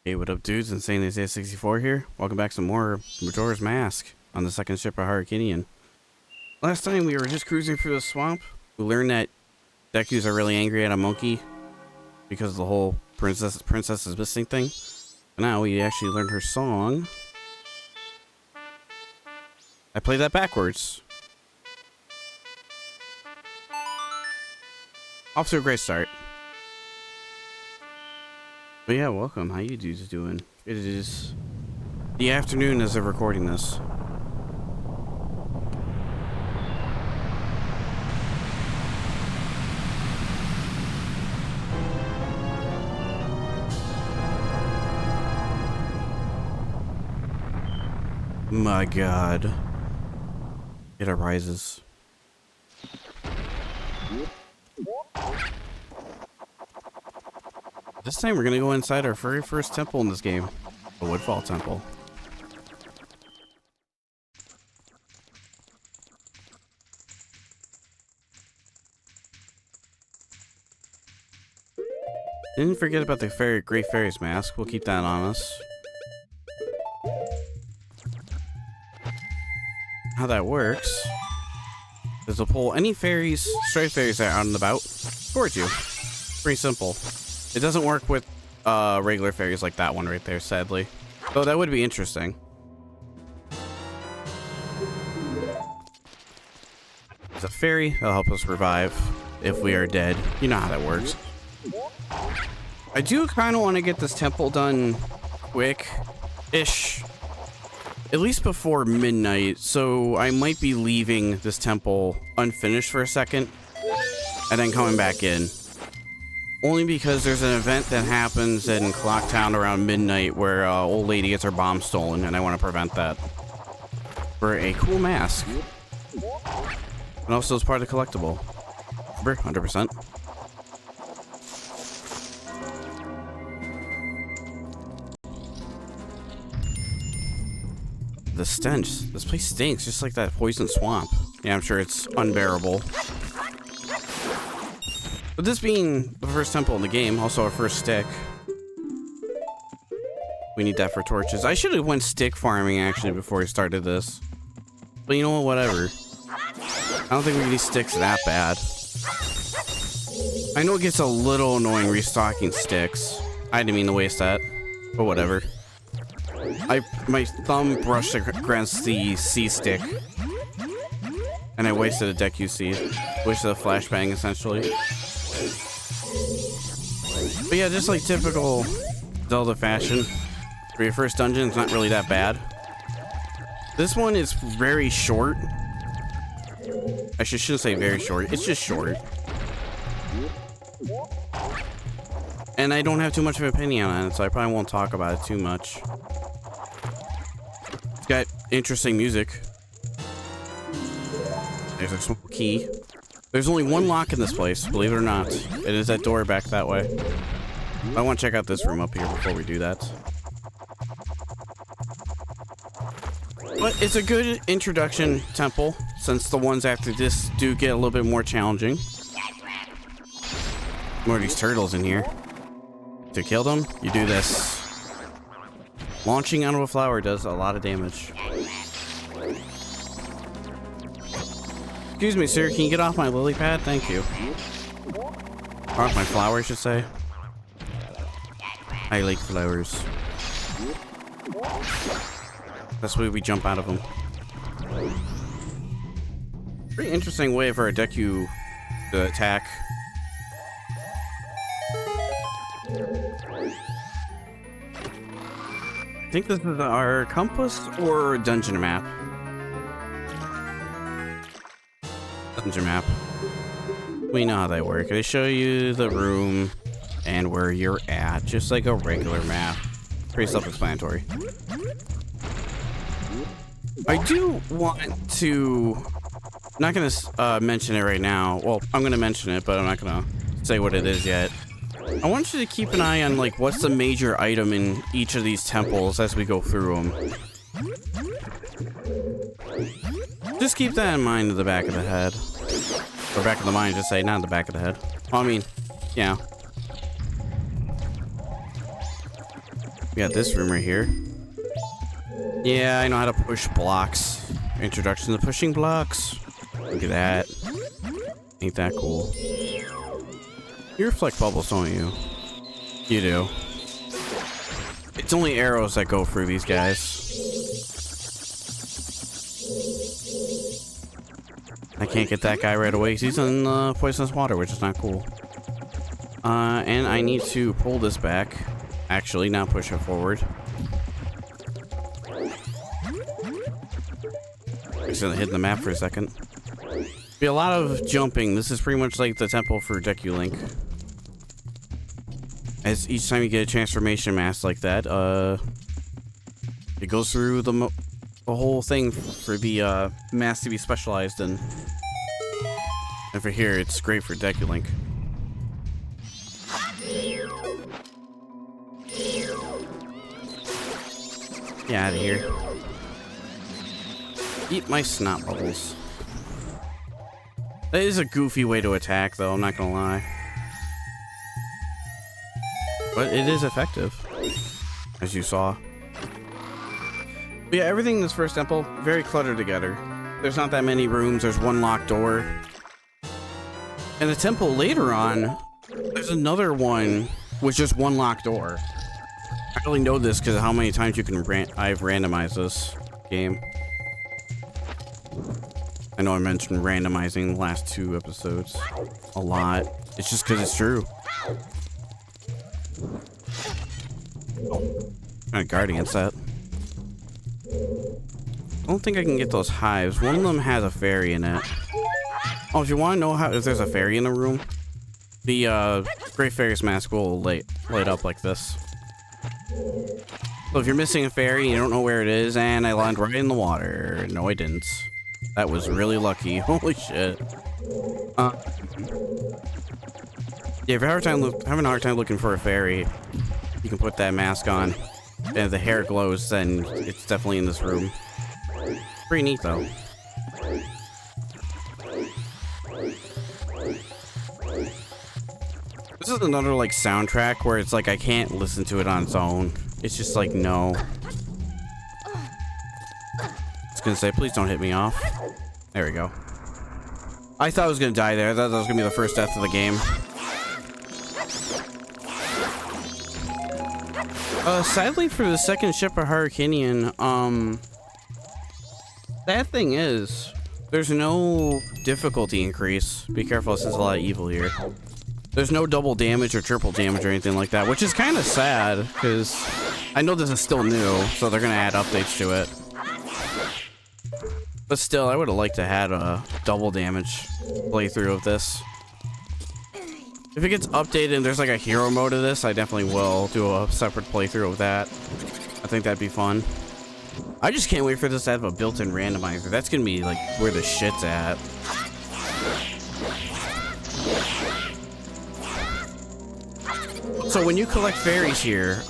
Hey, what up, dudes? Insane Isaiah 64 here. Welcome back to more Majora's Mask on the second ship of Hurricanean. Last time we were just cruising through the swamp. We learned that Deku's are really angry at a monkey because of the whole princess is missing thing. But now we actually learned her song. I played that backwards. Off to a great start. But yeah, welcome. How you dudes doing? It is the afternoon as of recording this. My god. It arises. This time we're gonna go inside our very first temple in this game, the Woodfall temple. Didn't forget about the Great Fairy's mask. We'll keep that on us. How that works is to pull any fairies, stray fairies that are out and about towards you. Pretty simple. It doesn't work with regular fairies like that one right there, sadly. Though that would be interesting. There's a fairy that'll help us revive if we are dead. You know how that works. I do kind of want to get this temple done quick-ish. At least before midnight, so I might be leaving this temple unfinished for a second and then coming back in. Only because there's an event that happens in Clocktown around midnight where old lady gets her bomb stolen, and I want to prevent that. For a cool mask. And also as part of the collectible. Remember, 100%. The stench. This place stinks, just like that poison swamp. Yeah, I'm sure it's unbearable. But this being the first temple in the game, also our first stick. We need that for torches. I should have went stick farming actually before we started this. But you know what, whatever. I don't think we need sticks that bad. I know it gets a little annoying restocking sticks. I didn't mean to waste that. But whatever. My thumb brushed against the C stick. And I wasted a Deku seed. Wasted a flashbang essentially. But yeah, just like typical Zelda fashion, for your first dungeon, it's not really that bad. This one is very short. I shouldn't say very short, it's just short. And I don't have too much of an opinion on it, so I probably won't talk about it too much. It's got interesting music. There's a small key. There's only one lock in this place, believe it or not. It is that door back that way. I want to check out this room up here before we do that. But it's a good introduction temple, since the ones after this do get a little bit more challenging. More of these turtles in here. To kill them, you do this. Launching out of a flower does a lot of damage. Excuse me, sir, can you get off my lily pad? Thank you. Or off my flower, I should say. I like flowers. That's why we jump out of them. Pretty interesting way for a Deku to attack. I think this is our compass or dungeon map. Dungeon map. We know how they work. They show you the room and where you're at, just like a regular map. Pretty self-explanatory. I do want to... I'm not gonna mention it right now. Well, I'm gonna mention it, but I'm not gonna say what it is yet. I want you to keep an eye on like what's the major item in each of these temples as we go through them. Just keep that in mind in the back of the head. Or back of the mind, just say, not in the back of the head. Well, I mean, yeah. We got this room right here. Yeah, I know how to push blocks. Introduction to pushing blocks. Look at that. Ain't that cool? You reflect bubbles, don't you? You do. It's only arrows that go through these guys. I can't get that guy right away because he's in poisonous water, which is not cool. And I need to pull this back. Actually, not push it forward. I'm just gonna hit the map for a second. Be a lot of jumping. This is pretty much like the temple for Deku Link. As each time you get a transformation mask like that, it goes through the whole thing for the mask to be specialized in. And for here, it's great for Deku Link. Get out of here. Eat my snot bubbles. That is a goofy way to attack, though, I'm not gonna lie. But it is effective, as you saw. But yeah, everything in this first temple, very cluttered together. There's not that many rooms, there's one locked door. And the temple later on, there's another one with just one locked door. I really know this because of how many times you can I've randomized this game. I know I mentioned randomizing the last 2 episodes a lot. It's just because it's true. Kind of guardian set. I don't think I can get those hives. One of them has a fairy in it. Oh, if you want to know if there's a fairy in the room, the Great Fairy's mask will light up like this. So if you're missing a fairy, you don't know where it is, and I landed right in the water. No, I didn't. That was really lucky. Holy shit. Yeah, if you're having a hard time looking for a fairy, you can put that mask on. And if the hair glows, then it's definitely in this room. Pretty neat, though. This is another, like, soundtrack where it's like I can't listen to it on its own. It's just like, no. It's gonna say, please don't hit me off. There we go. I thought I was gonna die there. I thought that was gonna be the first death of the game. Sadly for the second ship of Hurricanian, that thing is, there's no difficulty increase. Be careful, since there's a lot of evil here. There's no double damage or triple damage or anything like that, which is kind of sad, because I know this is still new, so they're gonna add updates to it. But still, I would have liked to have a double damage playthrough of this. If it gets updated and there's like a hero mode of this, I definitely will do a separate playthrough of that. I think that'd be fun. I just can't wait for this to have a built-in randomizer. That's gonna be like where the shit's at. So when you collect fairies here,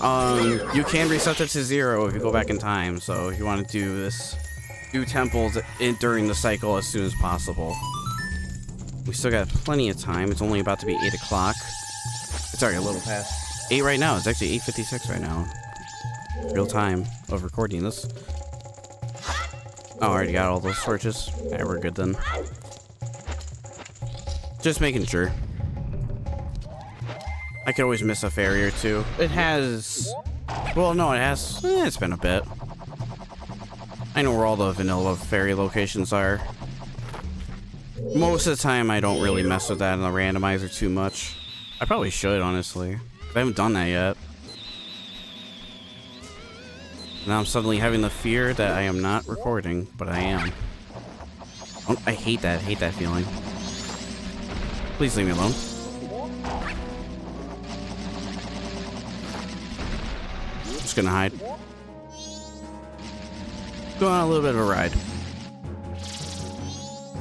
you can reset it to 0 if you go back in time. So if you want to do temples during the cycle as soon as possible. We still got plenty of time. It's only about to be 8 o'clock. It's already a little past 8 right now. It's actually 8:56 right now. Real time of recording this. Oh, I already got all those torches. Yeah, we're good then. Just making sure. I could always miss a fairy or two. It has... Well, no, it has... it's been a bit. I know where all the vanilla fairy locations are. Most of the time, I don't really mess with that in the randomizer too much. I probably should, honestly. I haven't done that yet. Now I'm suddenly having the fear that I am not recording, but I am. Oh, I hate that feeling. Please leave me alone. Just gonna hide. Go on a little bit of a ride.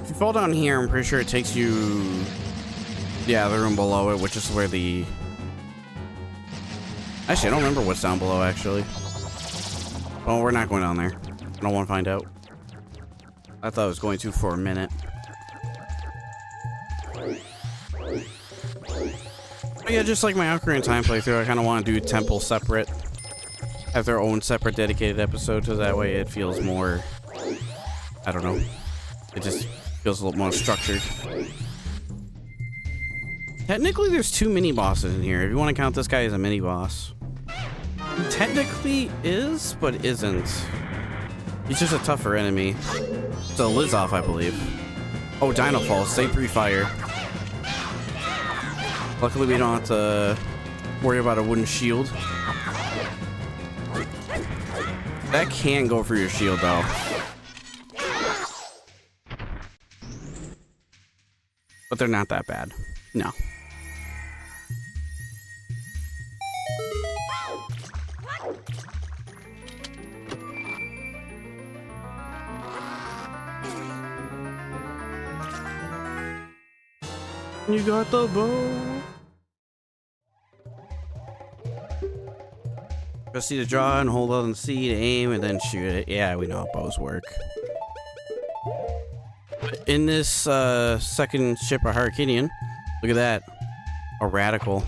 If you fall down here, I'm pretty sure it takes you... Yeah, the room below it, which is where the... Actually, I don't remember what's down below, actually. Well, we're not going down there. I don't want to find out. I thought I was going to for a minute. But yeah, just like my Ocarina of Time playthrough, I kind of want to do temple separate. have their own separate dedicated episode, so that way it feels more, I don't know, it just feels a little more structured. Technically, there's 2 mini bosses in here, if you want to count this guy as a mini boss. He technically is, but isn't. He's just a tougher enemy. It's a Lizoff, I believe. Oh, Dino Falls, stay pre-fire. Luckily, we don't have to worry about a wooden shield. That can go for your shield, though. But they're not that bad. No. You got the bow. Press C to draw and hold on C to aim and then shoot it. Yeah, we know how bows work. In this second ship of Hurricanean, look at that. A radical.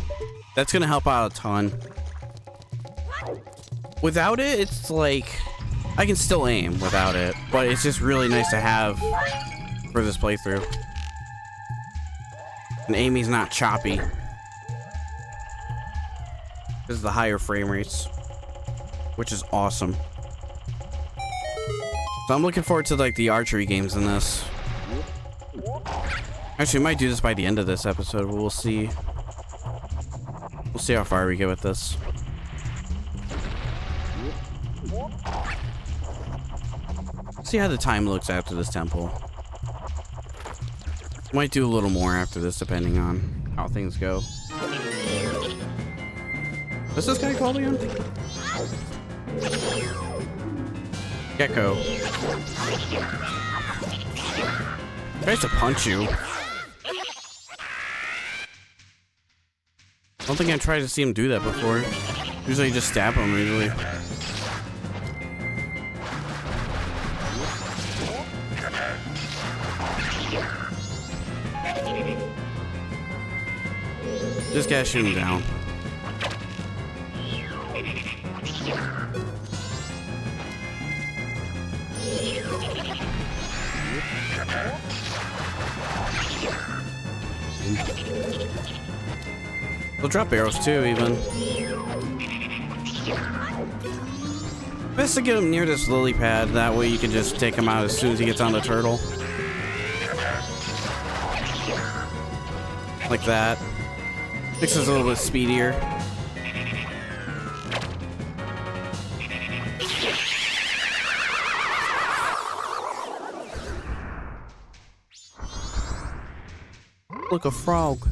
That's gonna help out a ton. Without it, it's like I can still aim without it, but it's just really nice to have for this playthrough. And aiming's not choppy. This is the higher frame rates, which is awesome. So I'm looking forward to like the archery games in this. Actually, we might do this by the end of this episode, but we'll see. We'll see how far we get with this. See how the time looks after this temple. Might do a little more after this, depending on how things go. What's this guy called again? Gecko. Tries to punch you. I don't think I've tried to see him do that before. Usually you just stab him, usually. Just gotta shoot him down. They'll drop arrows too, even. Best to get him near this lily pad, that way you can just take him out as soon as he gets on the turtle. Like that. Makes us a little bit speedier. Look, a frog.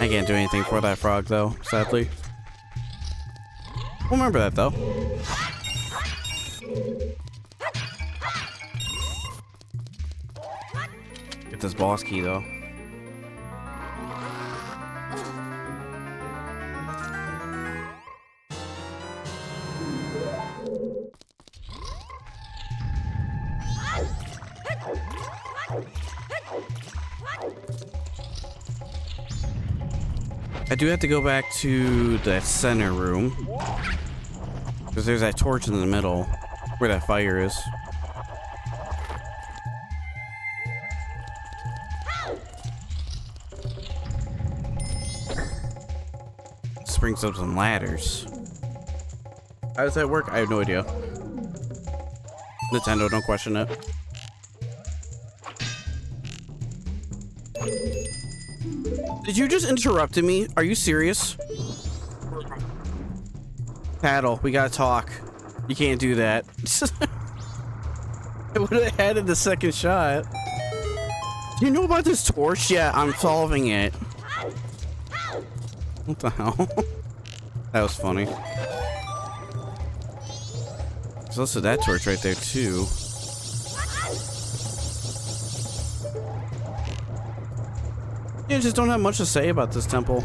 I can't do anything for that frog, though, sadly. We'll remember that, though. Get this boss key, though. I do have to go back to that center room because there's that torch in the middle where that fire is. This brings up some ladders. How does that work? I have no idea. Nintendo, don't question it. Did you just interrupt me? Are you serious? Paddle, we gotta talk. You can't do that. I would have had the second shot. Do you know about this torch? Yeah, I'm solving it. What the hell? That was funny. There's also that torch right there too. Yeah, just don't have much to say about this temple.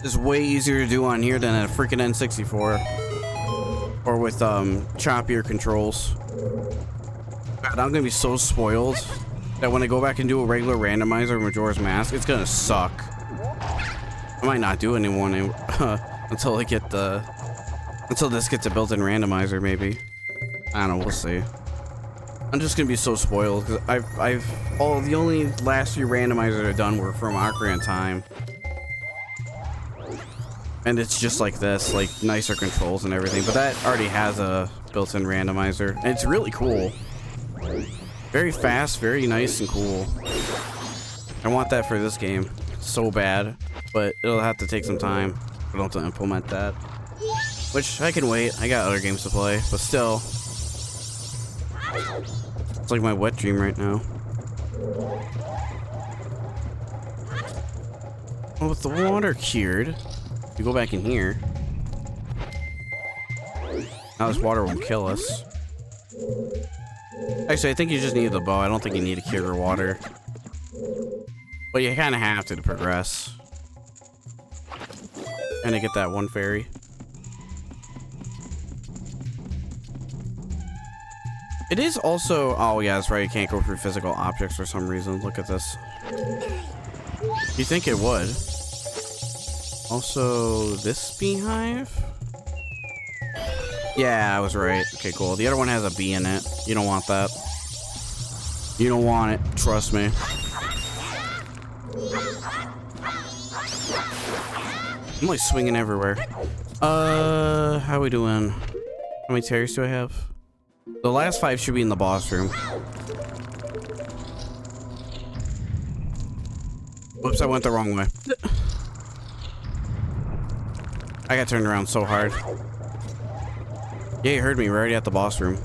It's way easier to do on here than a freaking N64. Or with choppier controls. God, I'm gonna be so spoiled that when I go back and do a regular randomizer of Majora's Mask, it's gonna suck. I might not do anyone until I get the until this gets a built-in randomizer. Maybe I don't know. We'll see. I'm just gonna be so spoiled because the only last few randomizers I've done were from Ocarina of Time, and it's just like this, like nicer controls and everything. But that already has a built-in randomizer, and it's really cool. Very fast, very nice and cool. I want that for this game so bad, but it'll have to take some time for them to implement that. Which I can wait. I got other games to play, but still. It's like my wet dream right now. Well, with the water cured, you go back in here. Now this water won't kill us. Actually, I think you just need the bow. I don't think you need to cure water. But you kind of have to progress. And to get that one fairy. It is also... Oh, yeah, that's right. You can't go through physical objects for some reason. Look at this. You think it would. Also, this beehive? Yeah, I was right. Okay, cool. The other one has a bee in it. You don't want that. You don't want it. Trust me. I'm like swinging everywhere. How are we doing? How many terrors do I have? The last 5 should be in the boss room. Whoops, I went the wrong way. I got turned around so hard. Yeah, you heard me. We're already at the boss room.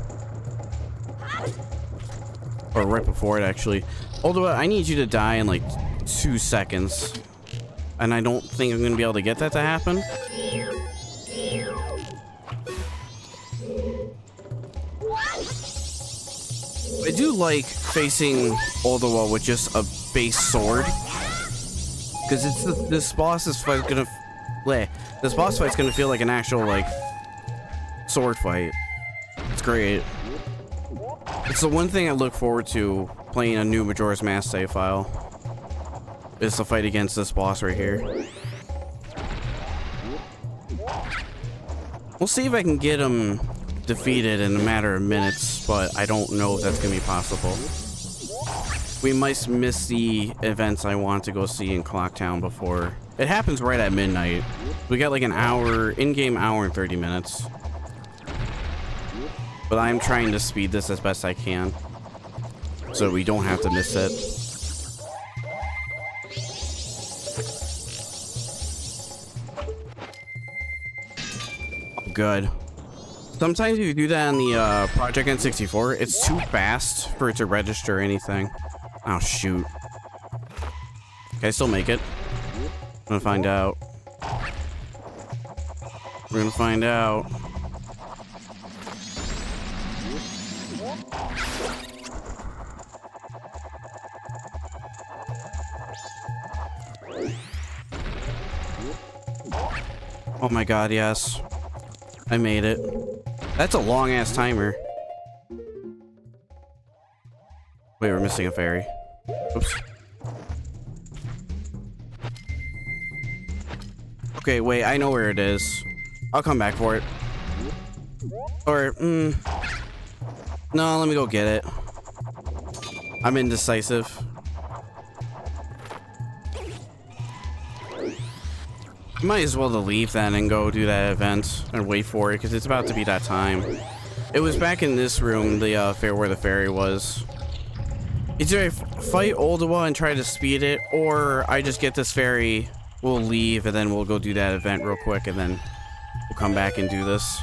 Or right before it, actually. Although, I need you to die in like 2 seconds. And I don't think I'm going to be able to get that to happen. I do like facing Oldowa with just a base sword. Because this boss fight's gonna feel like an actual like sword fight. It's great. It's the one thing I look forward to playing a new Majora's Mask save file. Is the fight against this boss right here. We'll see if I can get him defeated in a matter of minutes, but I don't know if that's gonna be possible. We might miss the events I want to go see in Clocktown before. It happens right at midnight. We got like an hour, in-game hour and 30 minutes. But I'm trying to speed this as best I can, so we don't have to miss it. Oh, good. Sometimes if you do that on the Project N64, it's too fast for it to register anything. Oh, shoot. Can I still make it? I'm gonna find out. We're gonna find out. Oh my god, yes. I made it. That's a long-ass timer. Wait, we're missing a fairy. Oops. Okay, wait, I know where it is. I'll come back for it. Or, no, let me go get it. I'm indecisive. I might as well leave then and go do that event and wait for it, because it's about to be that time. It was back in this room, the fair where the fairy was. Either I fight Oldowa and try to speed it, or I just get this fairy, we'll leave, and then we'll go do that event real quick, and then we'll come back and do this.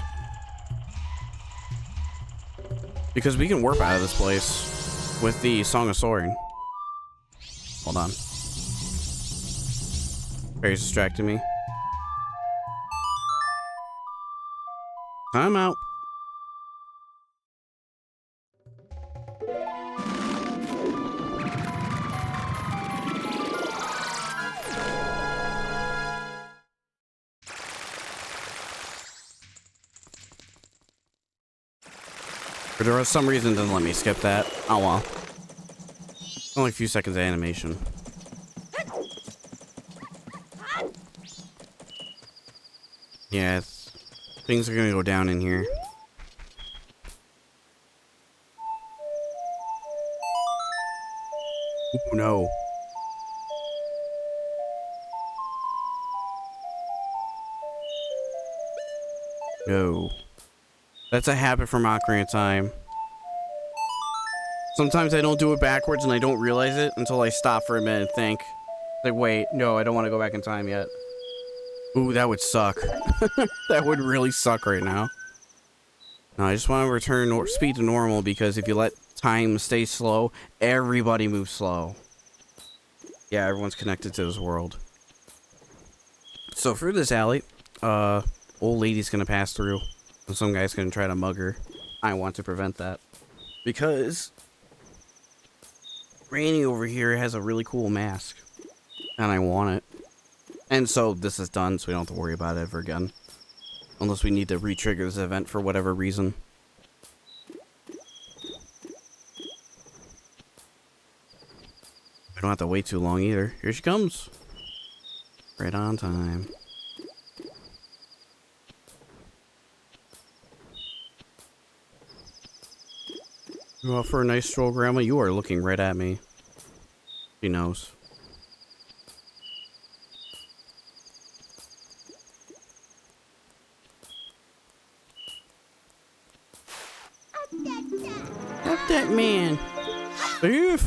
Because we can warp out of this place with the Song of Soaring. Hold on. Fairy's distracting me. I'm out. But there was some reason it doesn't let me skip that. Oh well. Only a few seconds of animation. Yeah, things are gonna go down in here. Ooh, no. No. That's a habit from Ocarina of Time. Sometimes I don't do it backwards and I don't realize it until I stop for a minute and think. Like, wait, no, I don't want to go back in time yet. Ooh, that would suck. That would really suck right now. No, I just want to return speed to normal because if you let time stay slow, everybody moves slow. Yeah, everyone's connected to this world. So through this alley, old lady's gonna pass through. And some guy's gonna try to mug her. I want to prevent that. Because Granny over here has a really cool mask. And I want it. And so this is done, so we don't have to worry about it ever again. Unless we need to re-trigger this event for whatever reason. We don't have to wait too long either. Here she comes. Right on time. You out for a nice stroll, Grandma? You are looking right at me. She knows. Up that man. Thief.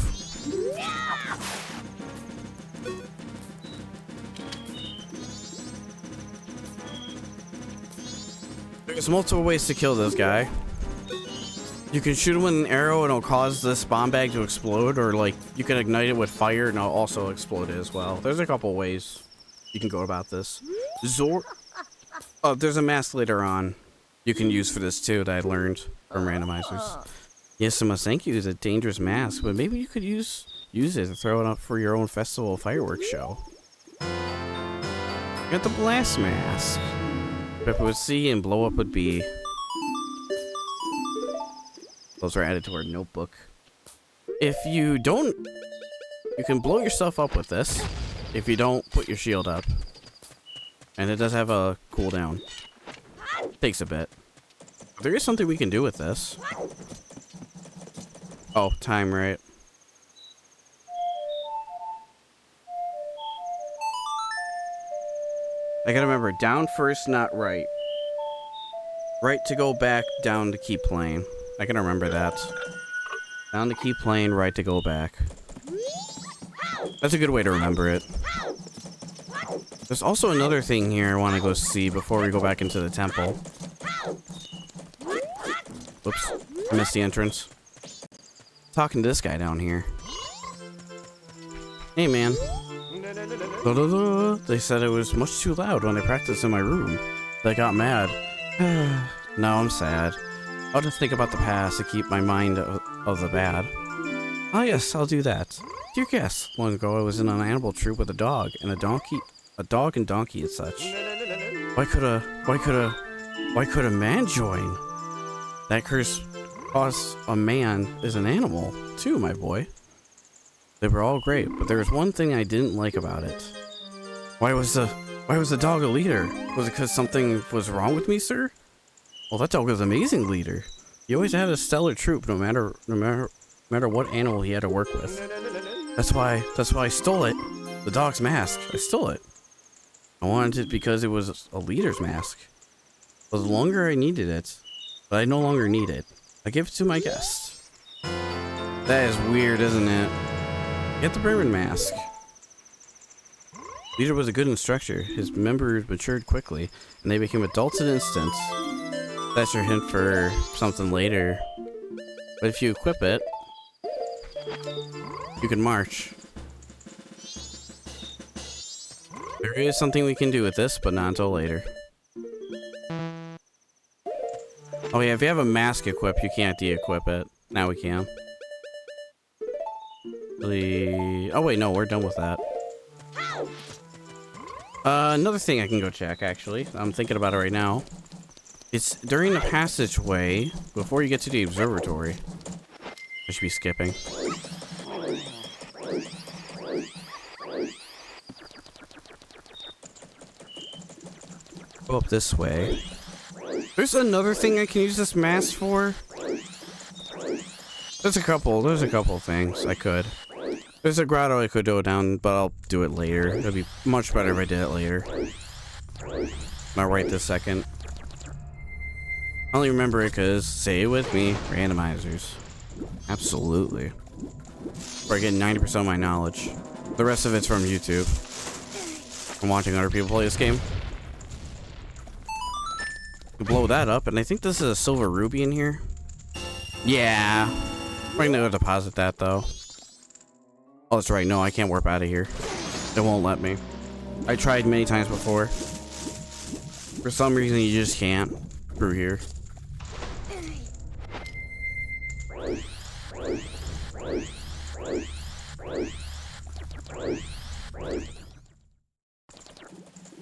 There's multiple ways to kill this guy. You can shoot him with an arrow and it'll cause this bomb bag to explode, or like you can ignite it with fire and it'll also explode it as well. There's a couple ways you can go about this. Oh, there's a mask later on you can use for this too that I learned from randomizers. Yes, I must thank you. It's a dangerous mask, but maybe you could use it to throw it up for your own festival fireworks show. Got the blast mask. Pepper with C and blow up with B. Those are added to our notebook. If you don't, you can blow yourself up with this. If you don't, put your shield up. And it does have a cooldown. Takes a bit. There is something we can do with this. Oh, time, right? I gotta remember, down first, not right. Right to go back, down to keep playing. I can remember that. Down to keep playing, right to go back. That's a good way to remember it. There's also another thing here I want to go see before we go back into the temple. Whoops, I missed the entrance. Talking to this guy down here. Hey, man. They said it was much too loud when I practiced in my room. They got mad. Now I'm sad. I'll just think about the past to keep my mind of the bad. Oh yes, I'll do that. Dear guest, long ago I was in an animal troop with a dog and a donkey, a dog and donkey and such. Why could a man join? That curse cause a man is an animal too, my boy. They were all great, but there was one thing I didn't like about it. Why was the dog a leader? Was it because something was wrong with me, sir? Well, that dog was an amazing leader. He always had a stellar troop, no matter what animal he had to work with. That's why I stole it. The dog's mask. I stole it. I wanted it because it was a leader's mask. It was longer I needed it, but I no longer need it. I give it to my guest. That is weird, isn't it? Get the Bourbon mask. Leader was a good instructor. His members matured quickly, and they became adults in an instant. That's your hint for something later. But if you equip it, you can march. There is something we can do with this, but not until later. Oh yeah, if you have a mask equipped, you can't de-equip it. Now we can. Oh wait, no, we're done with that. Another thing I can go check, actually. I'm thinking about it right now. It's during the passageway before you get to the observatory. I should be skipping. Go up this way. There's another thing I can use this mask for. There's a couple things I could. There's a grotto I could go down, but I'll do it later. It'd be much better if I did it later. Not right this second. I only remember it because, say it with me, randomizers. Absolutely. Where I get 90% of my knowledge. The rest of it's from YouTube. I'm watching other people play this game. We blow that up, and I think this is a silver ruby in here. Yeah. I'm gonna go deposit that, though. Oh, that's right. No, I can't warp out of here. It won't let me. I tried many times before. For some reason, you just can't through here.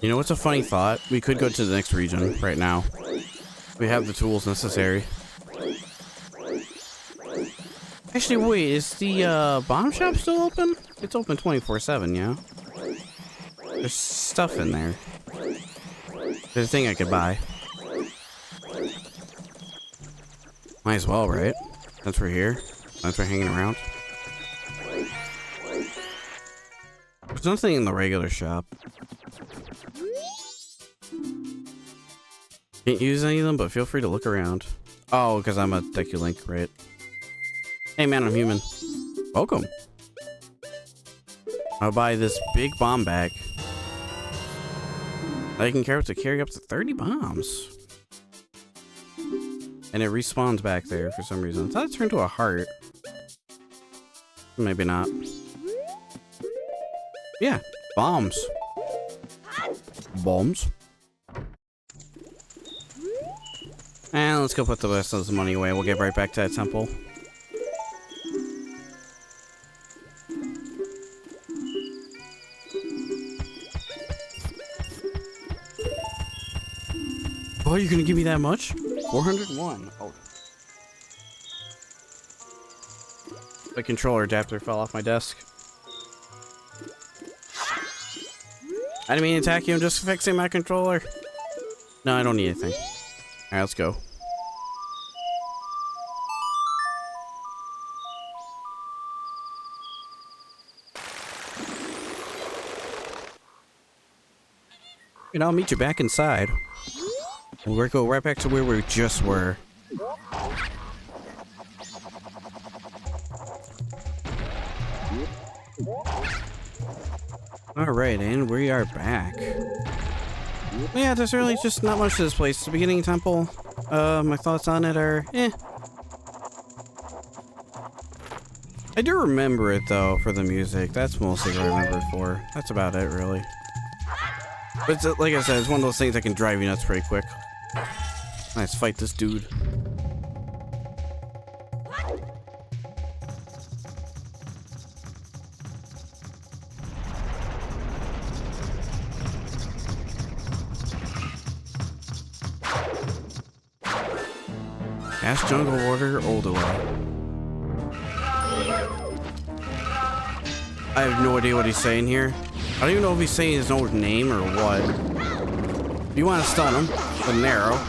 You know what's a funny thought? We could go to the next region right now. We have the tools necessary. Actually, wait, is the bomb shop still open? It's open 24/7, yeah? There's stuff in there. There's a thing I could buy. Might as well, right? Since we're here. Since we're hanging around. There's nothing in the regular shop. Can't use any of them, but feel free to look around. Oh, because I'm a Deku Link, right? Hey man, I'm human. Welcome. I'll buy this big bomb bag. I can carry up to 30 bombs. And it respawns back there for some reason. I thought it turned to a heart. Maybe not. Yeah, bombs. Bombs. And let's go put the rest of this money away. We'll get right back to that temple. Oh, you're gonna give me that much? 401. Oh. The controller adapter fell off my desk. I didn't mean to attack you, I'm just fixing my controller. No, I don't need anything. Alright, let's go. And I'll meet you back inside. We'll go right back to where we just were. Alright, and we are back. Yeah, there's really just not much to this place. The beginning temple, my thoughts on it are, eh. I do remember it, though, for the music. That's mostly what I remember it for. That's about it, really. But it's, like I said, it's one of those things that can drive you nuts pretty quick. Let's fight this dude. Ask Jungle Warrior Oldoa. I have no idea what he's saying here. I don't even know if he's saying his own name or what. You want to stun him with an arrow.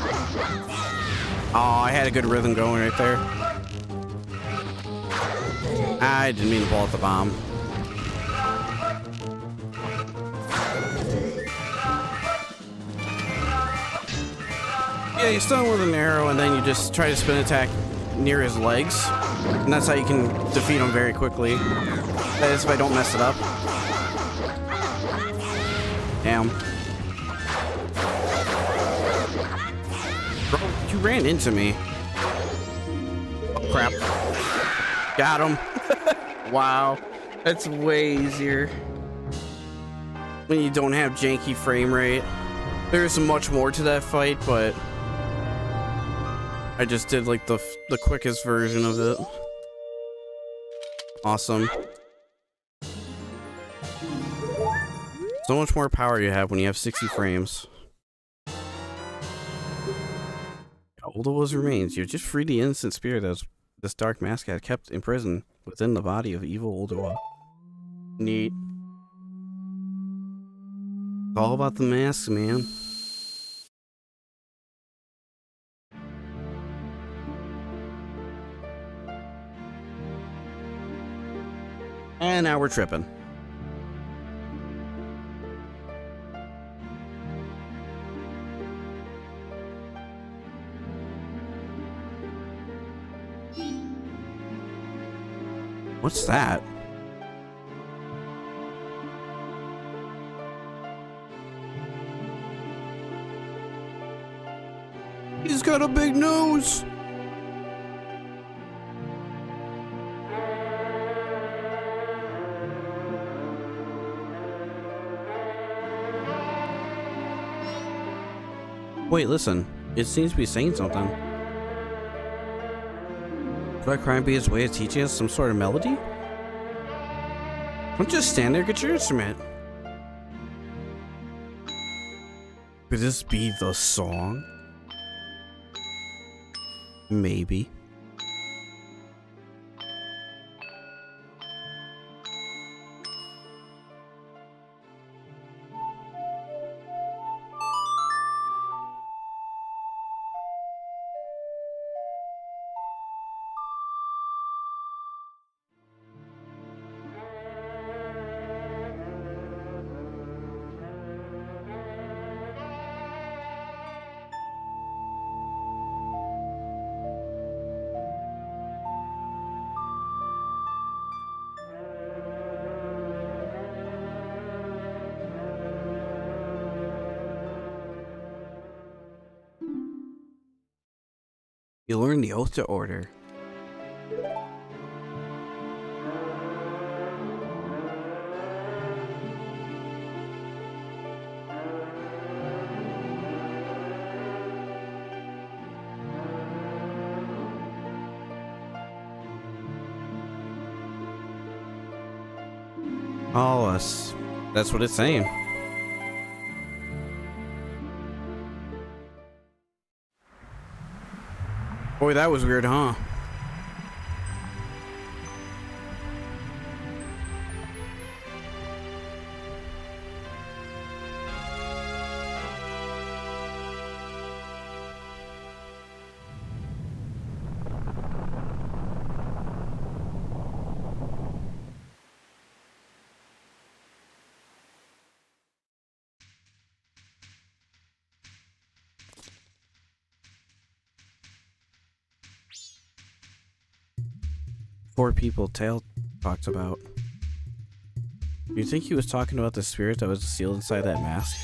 Oh, I had a good rhythm going right there. I didn't mean to blow up the bomb. Yeah, you stun him with an arrow and then you just try to spin attack near his legs. And that's how you can defeat him very quickly. That is if I don't mess it up. Damn. Bro, you ran into me. Oh, crap. Got him. Wow. That's way easier. When you don't have janky frame rate. There's much more to that fight, but I just did like the quickest version of it. Awesome. So much more power you have when you have 60 frames. Oldoa's remains. You've just freed the innocent spirit that this dark mask had kept imprisoned within the body of evil Oldoa. Neat. It's all about the masks, man. And now we're tripping. What's that? He's got a big nose. Wait, listen. It seems to be saying something. Could I cry and be his way of teaching us some sort of melody? Don't just stand there, get your instrument. Could this be the song? Maybe. You learn the oath to order. All us. That's what it's saying. Boy, that was weird, huh? Four people Tail talked about. Do you think he was talking about the spirit that was sealed inside that mask?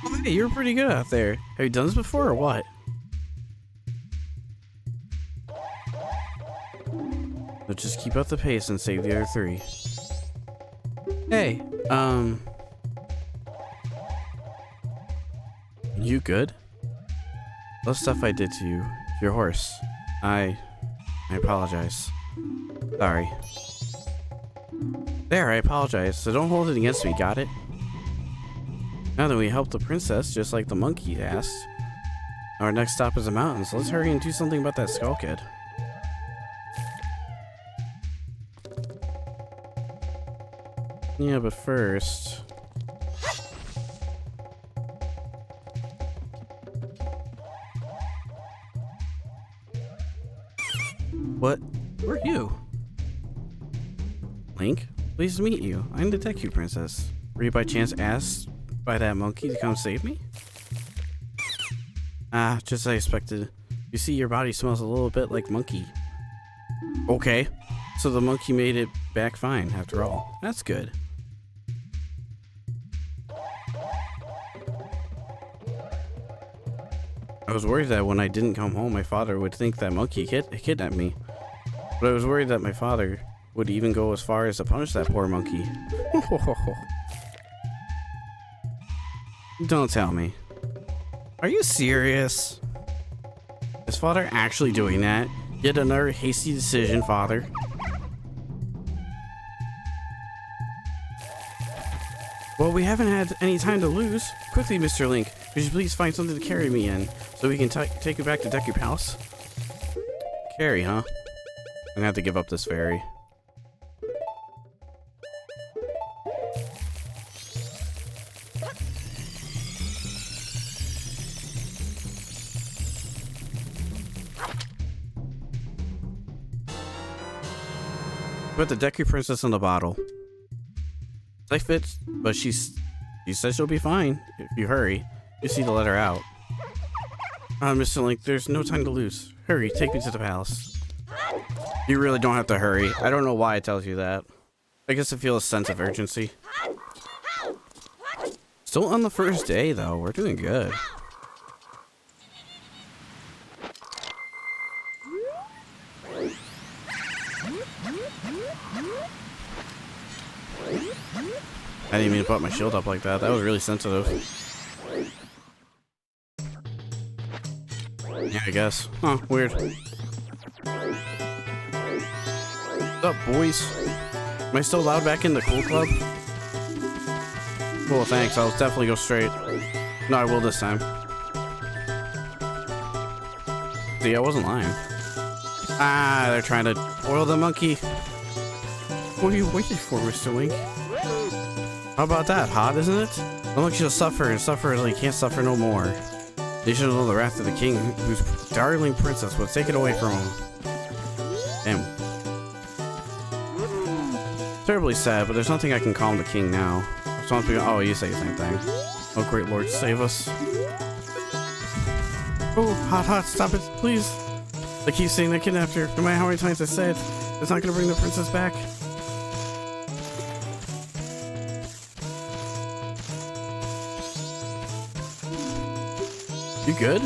Oh, hey, you're pretty good out there. Have you done this before or what? So just keep up the pace and save the other three. Hey, you good? All the stuff I did to you, your horse. I apologize. Sorry. There, I apologize, so don't hold it against me, got it? Now that we helped the princess, just like the monkey asked, our next stop is the mountains. Let's hurry and do something about that skull kid. Yeah, but first... What? Who are you? Link? Pleased to meet you. I'm the Deku Princess. Were you by chance asked by that monkey to come save me? Ah, just as I expected. You see, your body smells a little bit like monkey. Okay. So the monkey made it back fine, after all. That's good. I was worried that when I didn't come home, my father would think that monkey kidnapped me. But I was worried that my father would even go as far as to punish that poor monkey. Don't tell me. Are you serious? Is father actually doing that? Yet another hasty decision, father. Well, we haven't had any time to lose. Quickly, Mr. Link, could you please find something to carry me in so we can take it back to Deku Palace? Carry, huh? I'm gonna have to give up this ferry. Put the Deku Princess in the bottle. Life fits, but she says she'll be fine if you hurry. You just need to let her out. Mr. Link, there's no time to lose. Hurry, take me to the palace. You really don't have to hurry. I don't know why it tells you that. I guess I feel a sense of urgency. Still on the first day, though. We're doing good. I didn't mean to put my shield up like that. That was really sensitive. Yeah, I guess. Huh, weird. What's up, boys? Am I still allowed back in the cool club? Cool, thanks. I'll definitely go straight. No, I will this time. See, I wasn't lying. Ah, they're trying to oil the monkey. What are you waiting for, Mr. Link? How about that? Hot, isn't it? The monkey shall suffer and suffer until he can't suffer no more. They should know the wrath of the king, whose darling princess would take it away from him. Damn. Terribly sad, but there's nothing I can calm the king now. Oh, you say the same thing. Oh, great lord, save us. Oh, hot, stop it, please. They keep saying they kidnapped her. No matter how many times I said, it's not gonna bring the princess back. You good?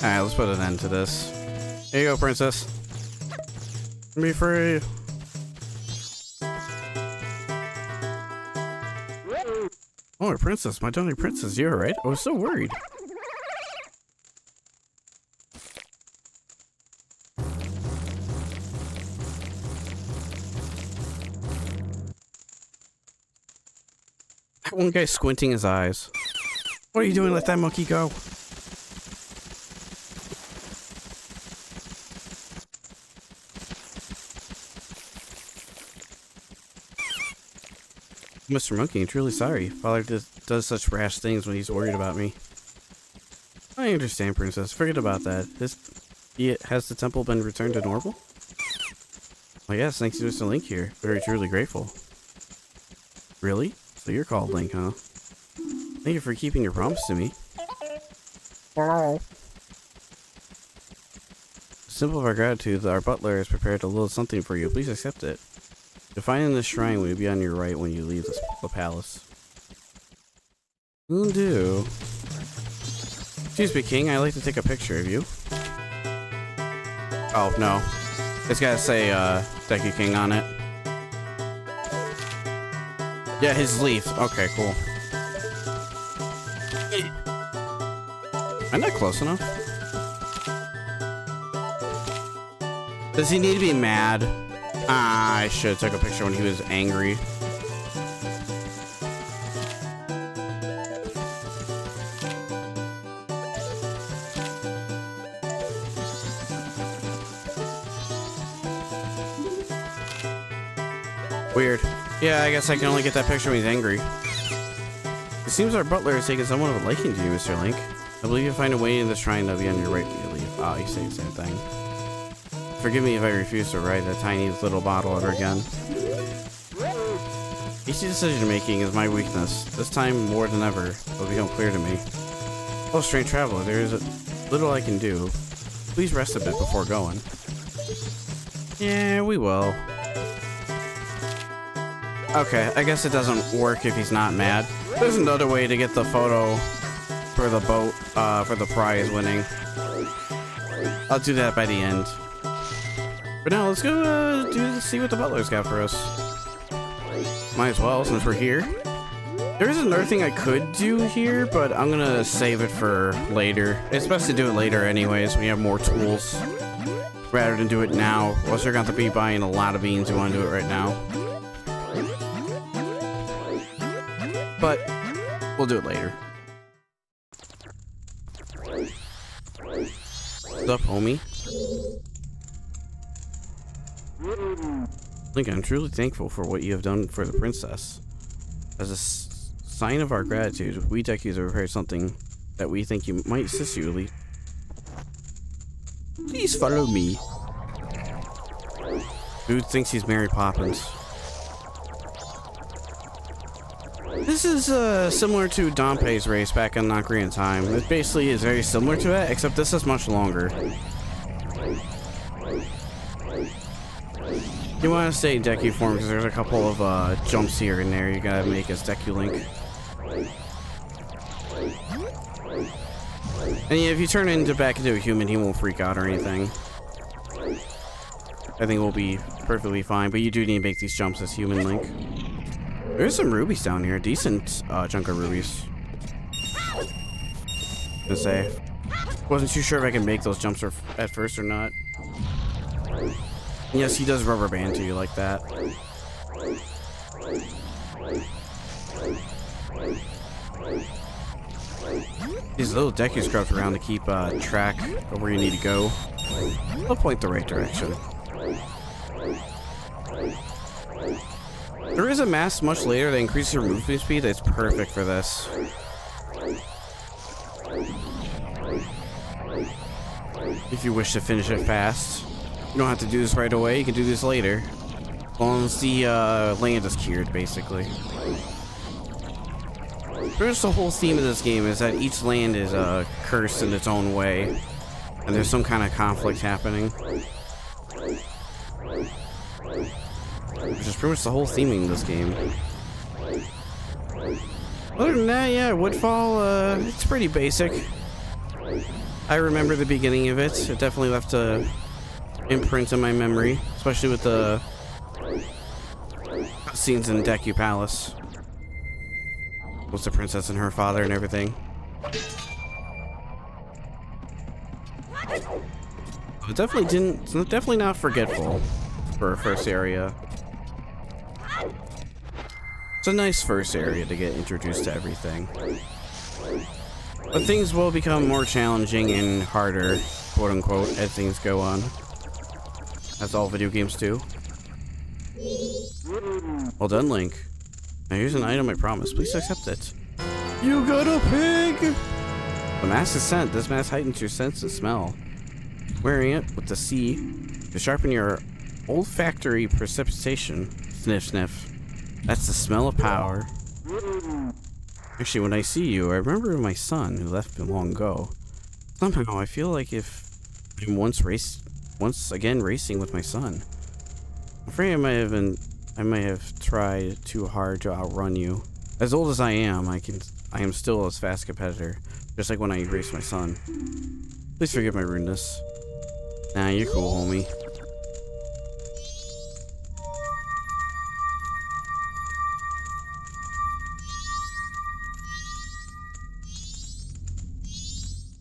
Alright, let's put an end to this. Here you go, princess. Be free. Oh, my princess, my darling princess, you're alright? I was so worried. That one guy squinting his eyes. What are you doing? Let that monkey go. Mr. Monkey, I'm truly sorry. Father does such rash things when he's worried about me. I understand, Princess. Forget about that. Has the temple been returned to normal? Well, yes, thanks to Mr. Link here. Very truly grateful. Really? So you're called Link, huh? Thank you for keeping your promise to me. Hello. Symbol of our gratitude, our butler has prepared a little something for you. Please accept it. You'll find in this shrine will be on your right when you leave the palace. Will do. Excuse me, King. I'd like to take a picture of you. Oh, no. It's gotta say, Deku King on it. Yeah, his leaf. Okay, cool. I'm not close enough. Does he need to be mad? Ah, I should have took a picture when he was angry. Weird. Yeah, I guess I can only get that picture when he's angry. It seems our butler has taken somewhat of a liking to you, Mr. Link. I believe you'll find a way in the shrine that'll be on your right when you leave. Oh, you say the same thing. Forgive me if I refuse to write a tiny little bottle ever again. Easy decision making is my weakness. This time, more than ever, it'll become clear to me. Oh, strange traveler, there is little I can do. Please rest a bit before going. Yeah, we will. Okay, I guess it doesn't work if he's not mad. There's another way to get the photo for the boat, for the prize winning. I'll do that by the end. But now let's go see what the butler's got for us. Might as well, since we're here. There's another thing I could do here, but I'm gonna save it for later. It's best to do it later anyways, when you have more tools. Rather than do it now. Unless you're going to be buying a lot of beans, you want to do it right now. But we'll do it later. What's up, homie? Link, I'm truly thankful for what you have done for the princess. As a sign of our gratitude, we Dekus have prepared something that we think you might assist you, Please follow me. Dude thinks he's Mary Poppins. This is similar to Dompe's race back in Ocarina of Time. It basically is very similar to it, except this is much longer. You want to stay in Deku form because there's a couple of jumps here and there you gotta make as Deku Link. And yeah, if you turn back into a human, he won't freak out or anything. I think we'll be perfectly fine, but you do need to make these jumps as human Link. There's some rubies down here, decent chunk of rubies. Gonna say, wasn't too sure if I can make those jumps at first or not. Yes, he does rubber band to you like that. These little Deku scrubs around to keep track of where you need to go. They'll point the right direction. There is a mask much later that increases your movement speed that's perfect for this. If you wish to finish it fast. You don't have to do this right away, you can do this later. As long as the land is cured, basically. There's the whole theme of this game is that each land is cursed in its own way. And there's some kind of conflict happening. Which is pretty much the whole theming of this game. Other than that, yeah, Woodfall, it's pretty basic. I remember the beginning of it. It definitely left a imprint in my memory, especially with the scenes in Deku Palace. With the princess and her father and everything. It definitely didn't. It's definitely not forgetful for a first area. It's a nice first area to get introduced to everything. But things will become more challenging and harder, quote unquote, as things go on. As all video games do. Well done, Link. Now here's an item I promised. Please accept it. You got a pig! The mask is scent. This mask heightens your sense of smell. Wearing it with the C to sharpen your olfactory precipitation. Sniff, sniff. That's the smell of power. Actually, when I see you, I remember my son who left me long ago. Somehow, I feel like if I'm once again racing with my son. I'm afraid I may have tried too hard to outrun you. As old as I am, I am still a fast competitor, just like when I raced my son. Please forgive my rudeness. Nah, you're cool, homie.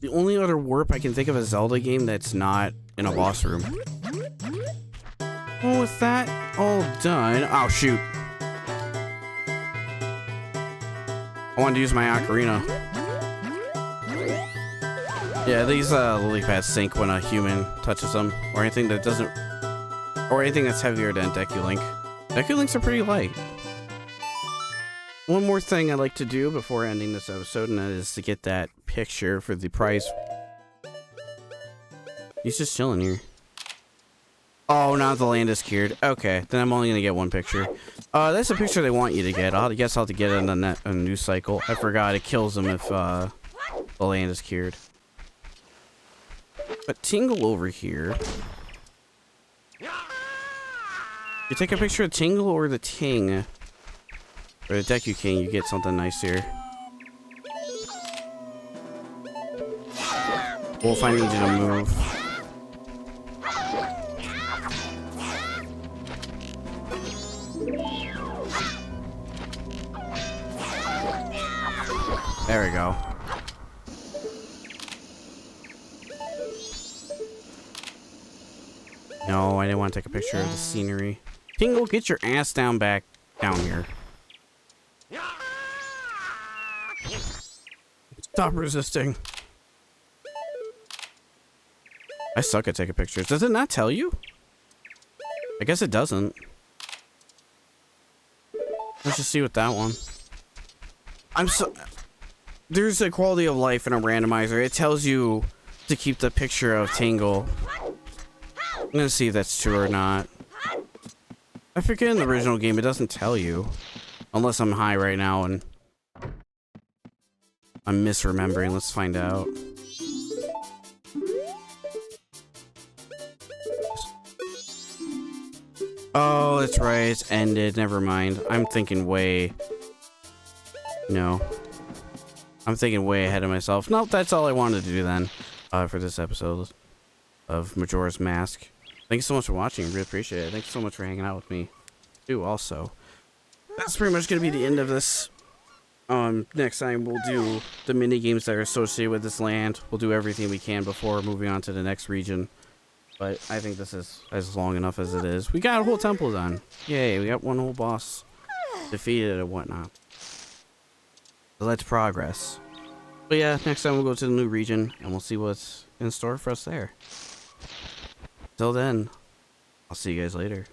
The only other warp I can think of a Zelda game that's not in a boss room. Well, with that all done, oh shoot. I wanted to use my ocarina. Yeah, these lily pads sink when a human touches them, or anything that doesn't, or anything that's heavier than Deku Link. Deku Links are pretty light. One more thing I'd like to do before ending this episode, and that is to get that picture for the prize. He's just chilling here. Oh, now the land is cured. Okay, then I'm only gonna get one picture. That's a picture they want you to get. I guess I'll have to get it on a new cycle. I forgot it kills them if the land is cured. But Tingle over here. You take a picture of Tingle or the Ting, or the Deku King, you get something nice here. Wolf, I need you to move. There we go. No, I didn't want to take a picture of the scenery. Tingle, get your ass down here. Stop resisting. I suck at taking pictures. Does it not tell you? I guess it doesn't. Let's just see with that one. There's a quality of life in a randomizer. It tells you to keep the picture of Tingle. I'm gonna see if that's true or not. I forget in the original game, it doesn't tell you. Unless I'm high right now and I'm misremembering. Let's find out. Oh, that's right. It's ended. Never mind. I'm thinking way... No. I'm thinking way ahead of myself. Nope, that's all I wanted to do then. For this episode of Majora's Mask. Thank you so much for watching. Really appreciate it. Thanks so much for hanging out with me, too, also. That's pretty much going to be the end of this. Next time we'll do the mini games that are associated with this land. We'll do everything we can before moving on to the next region. But I think this is as long enough as it is. We got a whole temple done. Yay, we got one whole boss defeated and whatnot. So let's progress. But yeah, next time we'll go to the new region and we'll see what's in store for us there. Till then, I'll see you guys later.